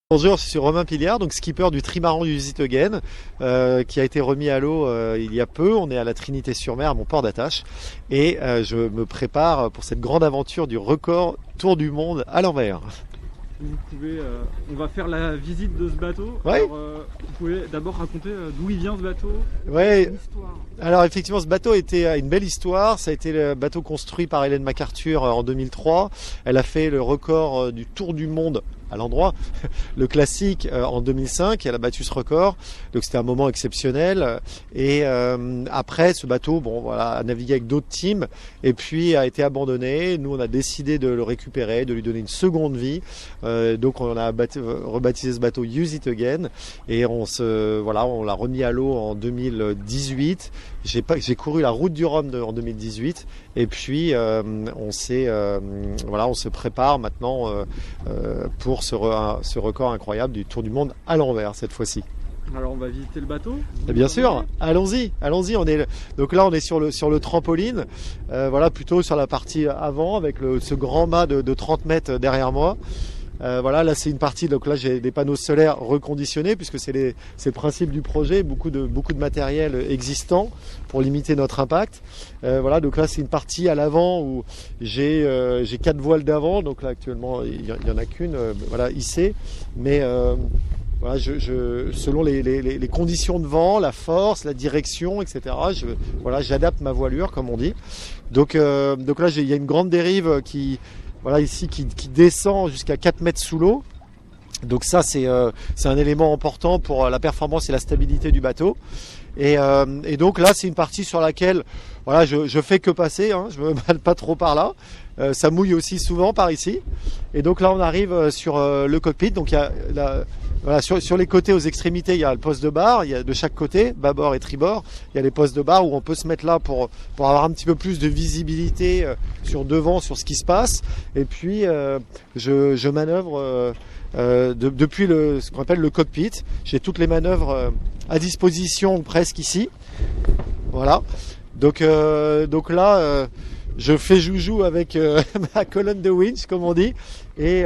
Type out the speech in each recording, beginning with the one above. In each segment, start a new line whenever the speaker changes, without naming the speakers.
Bonjour, je suis Romain Piliard, donc skipper du trimaran Use It Again, qui a été remis à l'eau il y a peu. On est à la Trinité-sur-Mer, à mon port d'attache, et je me prépare pour cette grande aventure du record tour du monde à l'envers.
Vous pouvez, on va faire la visite de ce bateau.
Ouais.
Alors, vous pouvez d'abord raconter d'où il vient ce bateau.
Ouais.
L'histoire.
Alors effectivement, ce bateau a une belle histoire. Ça a été le bateau construit par Ellen MacArthur en 2003. Elle a fait le record du tour du monde à l'endroit, le classique en 2005, elle a battu ce record, donc c'était un moment exceptionnel. Et après, ce bateau, bon voilà, a navigué avec d'autres teams et puis a été abandonné. Nous, on a décidé de le récupérer, de lui donner une seconde vie. Donc on a rebaptisé ce bateau Use It Again et on l'a remis à l'eau en 2018. J'ai couru la route du Rhum en 2018 et puis on se prépare maintenant pour ce record incroyable du Tour du Monde à l'envers cette fois-ci.
Alors on va visiter le bateau.
Et bien sûr, allons-y. Donc là on est sur le trampoline, plutôt sur la partie avant avec ce grand mât de 30 mètres derrière moi. Là c'est une partie, donc là j'ai des panneaux solaires reconditionnés puisque c'est le principe du projet, beaucoup de matériel existant pour limiter notre impact. Donc là c'est une partie à l'avant où j'ai 4 voiles d'avant, donc là actuellement il y en a qu'une hissée, mais selon les conditions de vent, la force, la direction, etc. J'adapte ma voilure comme on dit. Donc là il y a une grande dérive qui descend jusqu'à 4 mètres sous l'eau. Donc ça c'est un élément important pour la performance et la stabilité du bateau. Et donc là c'est une partie sur laquelle je fais que passer, je me balle pas trop par là. Ça mouille aussi souvent par ici. Et donc là on arrive sur le cockpit. Donc il y a sur les côtés, aux extrémités, il y a le poste de bar. Il y a de chaque côté, bâbord et tribord, il y a les postes de bar où on peut se mettre là pour avoir un petit peu plus de visibilité sur devant, sur ce qui se passe. Et puis je manœuvre depuis ce qu'on appelle le cockpit. J'ai toutes les manœuvres à disposition presque ici. Voilà. Donc là, je fais joujou avec ma colonne de winch, comme on dit, et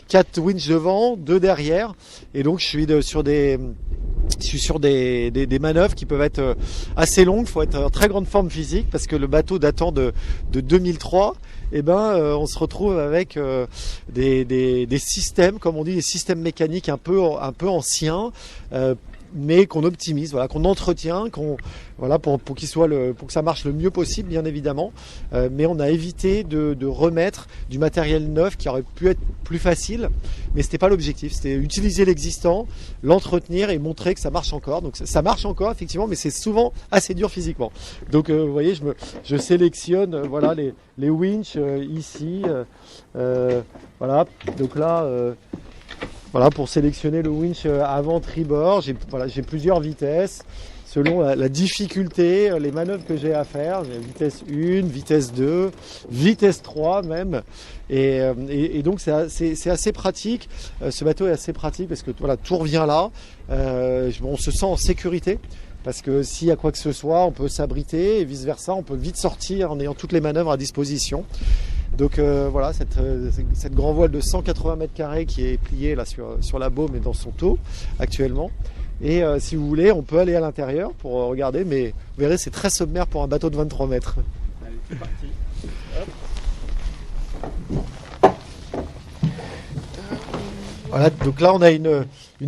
4 winches devant, 2 derrière. Et donc je suis sur des manœuvres qui peuvent être assez longues. Il faut être en très grande forme physique parce que le bateau datant de 2003, on se retrouve avec des systèmes, comme on dit, des systèmes mécaniques un peu anciens, mais qu'on optimise, qu'on entretient, pour que ça marche le mieux possible, bien évidemment. Mais on a évité de remettre du matériel neuf qui aurait pu être plus facile, mais c'était pas l'objectif. C'était utiliser l'existant, l'entretenir et montrer que ça marche encore. Donc ça marche encore effectivement, mais c'est souvent assez dur physiquement. Donc vous voyez, je sélectionne les winches ici. Donc là. Pour sélectionner le winch avant tribord, j'ai plusieurs vitesses selon la difficulté, les manœuvres que j'ai à faire. J'ai vitesse 1, vitesse 2, vitesse 3 même. Et donc c'est assez pratique. Ce bateau est assez pratique parce que tout revient là. On se sent en sécurité. Parce que s'il y a quoi que ce soit, on peut s'abriter et vice versa, on peut vite sortir en ayant toutes les manœuvres à disposition. Donc cette grand voile de 180 mètres carrés qui est pliée là sur la baume et dans son taux actuellement. Et si vous voulez, on peut aller à l'intérieur pour regarder, mais vous verrez, c'est très sommaire pour un bateau de 23 mètres.
Allez, c'est parti.
Voilà, donc là on a une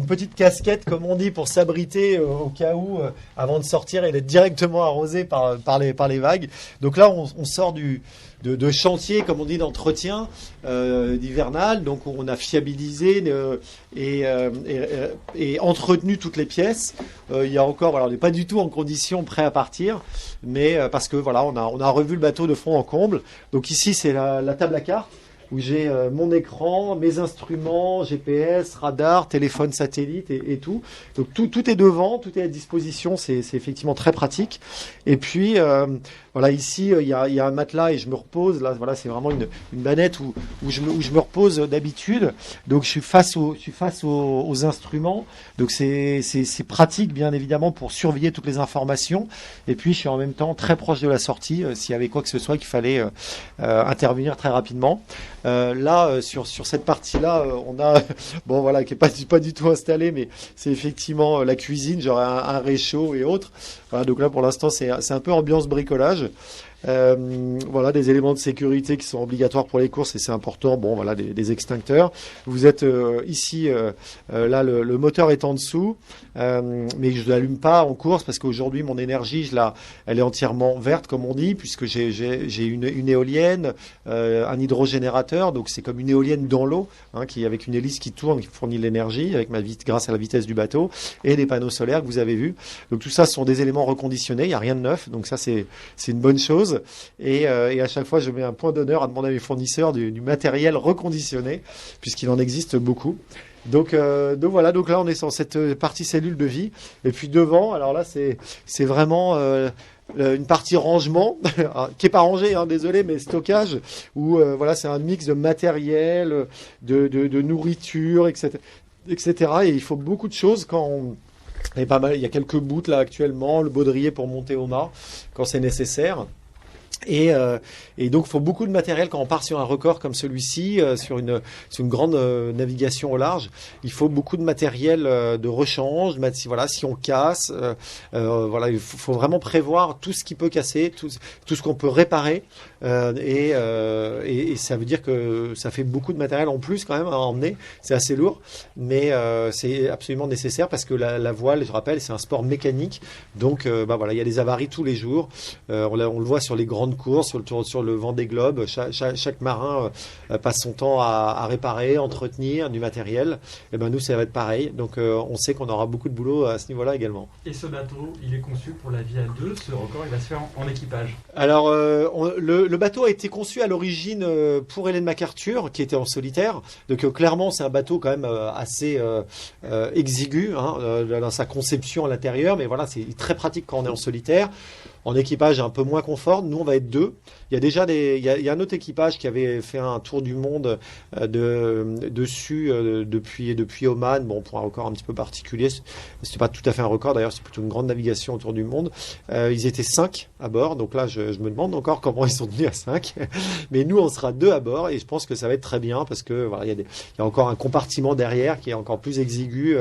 petite casquette, comme on dit, pour s'abriter au cas où, avant de sortir et d'être directement arrosé par les vagues. Donc là on sort de chantier, comme on dit, d'entretien d'hivernal. Donc on a fiabilisé et entretenu toutes les pièces. Il y a encore, on n'est pas du tout en condition prêt à partir, mais parce que on a revu le bateau de fond en comble. Donc ici c'est la table à cartes, où j'ai mon écran, mes instruments, GPS, radar, téléphone satellite et tout. Donc tout est devant, tout est à disposition, c'est effectivement très pratique. Et puis ici il y a un matelas et je me repose. Là c'est vraiment une banette où je me repose d'habitude. Donc je suis face aux instruments. Donc c'est pratique bien évidemment pour surveiller toutes les informations. Et puis je suis en même temps très proche de la sortie s'il y avait quoi que ce soit qu'il fallait intervenir très rapidement. Là, sur cette partie-là, on a, bon voilà, qui est pas du tout installé, mais c'est effectivement la cuisine. J'aurai un réchaud et autres. Voilà, donc là, pour l'instant, c'est un peu ambiance bricolage. Voilà, des éléments de sécurité qui sont obligatoires pour les courses et c'est important. Bon, voilà, des extincteurs. Vous êtes ici, là, le moteur est en dessous, mais je ne l'allume pas en course parce qu'aujourd'hui, mon énergie, elle est entièrement verte, comme on dit, puisque j'ai une éolienne, un hydrogénérateur. Donc, c'est comme une éolienne dans l'eau, hein, avec une hélice qui tourne, qui fournit de l'énergie grâce à la vitesse du bateau et des panneaux solaires que vous avez vus. Donc, tout ça, ce sont des éléments reconditionnés. Il n'y a rien de neuf. Donc, ça, c'est une bonne chose. Et à chaque fois, je mets un point d'honneur à demander à mes fournisseurs du matériel reconditionné, puisqu'il en existe beaucoup. Donc voilà, donc là on est sur cette partie cellule de vie. Et puis devant, alors là c'est vraiment une partie rangement, qui est pas rangée, hein, désolé, mais stockage, où voilà, c'est un mix de matériel, de nourriture, etc., etc. Et il faut beaucoup de choses quand il y a quelques bouts là actuellement, le baudrier pour monter au mât quand c'est nécessaire. Et donc, il faut beaucoup de matériel quand on part sur un record comme celui-ci, sur une grande navigation au large. Il faut beaucoup de matériel de rechange. Voilà, si on casse, voilà, il faut vraiment prévoir tout ce qui peut casser, tout ce qu'on peut réparer. Et ça veut dire que ça fait beaucoup de matériel en plus quand même à emmener. C'est assez lourd, mais c'est absolument nécessaire parce que la voile, je rappelle, c'est un sport mécanique. Donc, voilà, il y a des avaries tous les jours. On le voit sur les grandes courses, sur le Vendée Globe. Chaque marin passe son temps à réparer, entretenir du matériel. Et nous, ça va être pareil. Donc, on sait qu'on aura beaucoup de boulot à ce niveau-là également.
Et ce bateau, il est conçu pour la vie à deux. Ce record, il va se faire en équipage.
Alors, le bateau a été conçu à l'origine pour Ellen MacArthur, qui était en solitaire. Donc, clairement, c'est un bateau quand même assez exigu, hein, dans sa conception à l'intérieur. Mais voilà, c'est très pratique quand on est en solitaire. En équipage un peu moins confort. Nous, on va être deux. Il y a déjà il y a un autre équipage qui avait fait un tour du monde dessus depuis Oman. Bon, pour un record un petit peu particulier. C'était pas tout à fait un record. D'ailleurs, c'est plutôt une grande navigation autour du monde. Ils étaient 5 à bord. Donc là, je me demande encore comment ils sont tenus à 5. Mais nous, on sera 2 à bord et je pense que ça va être très bien parce que voilà, il y a encore un compartiment derrière qui est encore plus exigu,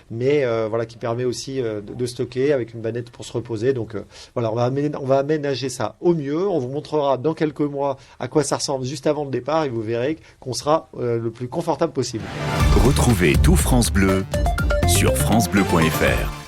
mais voilà, qui permet aussi de stocker avec une bannette pour se reposer. Donc voilà, on va aménager ça au mieux. On vous montrera dans quelques mois à quoi ça ressemble juste avant le départ et vous verrez qu'on sera le plus confortable possible.
Retrouvez tout France Bleu sur francebleu.fr.